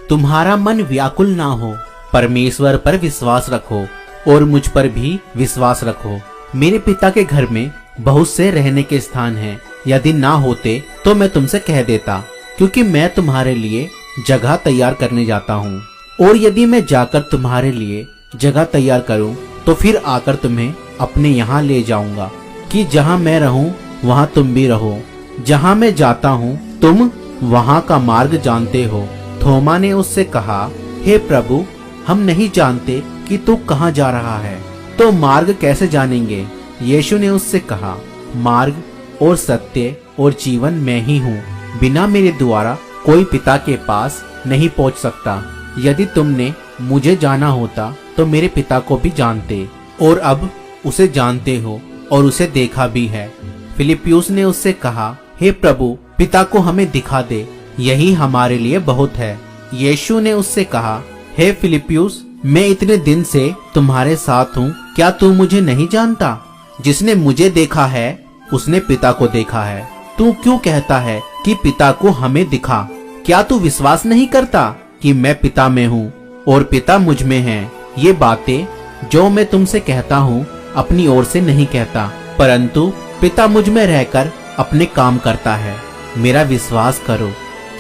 तुम्हारा मन व्याकुल ना हो, परमेश्वर पर विश्वास रखो और मुझ पर भी विश्वास रखो। मेरे पिता के घर में बहुत से रहने के स्थान हैं। यदि ना होते तो मैं तुमसे कह देता, क्योंकि मैं तुम्हारे लिए जगह तैयार करने जाता हूँ। और यदि मैं जाकर तुम्हारे लिए जगह तैयार करूँ तो फिर आकर तुम्हें अपने यहाँ ले जाऊंगा, कि जहाँ मैं रहूँ वहाँ तुम भी रहो। जहाँ मैं जाता हूँ तुम वहाँ का मार्ग जानते हो। थोमा ने उससे कहा, हे प्रभु, हम नहीं जानते कि तू कहाँ जा रहा है, तो मार्ग कैसे जानेंगे? यीशु ने उससे कहा, मार्ग और सत्य और जीवन मैं ही हूँ। बिना मेरे द्वारा कोई पिता के पास नहीं पहुँच सकता। यदि तुमने मुझे जाना होता तो मेरे पिता को भी जानते, और अब उसे जानते हो और उसे देखा भी है। फिलिप्युस ने उससे कहा, हे प्रभु, पिता को हमें दिखा दे, यही हमारे लिए बहुत है। यीशु ने उससे कहा, हे फिलिप्युस, मैं इतने दिन से तुम्हारे साथ हूँ, क्या तू मुझे नहीं जानता? जिसने मुझे देखा है उसने पिता को देखा है। तू क्यों कहता है कि पिता को हमें दिखा? क्या तू विश्वास नहीं करता कि मैं पिता में हूँ और पिता मुझ में है? ये बातें जो मैं तुमसे कहता हूँ अपनी ओर से नहीं कहता, परंतु पिता मुझ में रहकर अपने काम करता है। मेरा विश्वास करो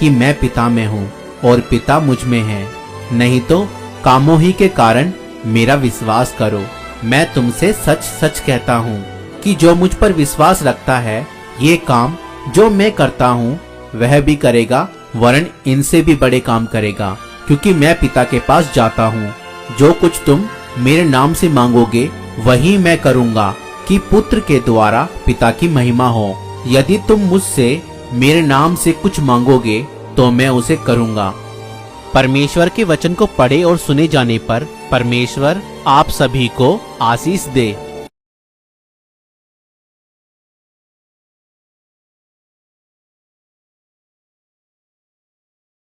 कि मैं पिता में हूँ और पिता मुझ में है, नहीं तो कामों ही के कारण मेरा विश्वास करो। मैं तुमसे सच सच कहता हूँ कि जो मुझ पर विश्वास रखता है, ये काम जो मैं करता हूँ वह भी करेगा, वरन इनसे भी बड़े काम करेगा, क्योंकि मैं पिता के पास जाता हूँ। जो कुछ तुम मेरे नाम से मांगोगे वही मैं करूँगा, कि पुत्र के द्वारा पिता की महिमा हो। यदि तुम मुझसे मेरे नाम से कुछ मांगोगे तो मैं उसे करूँगा। परमेश्वर के वचन को पढ़े और सुने जाने पर परमेश्वर आप सभी को आशीष दे।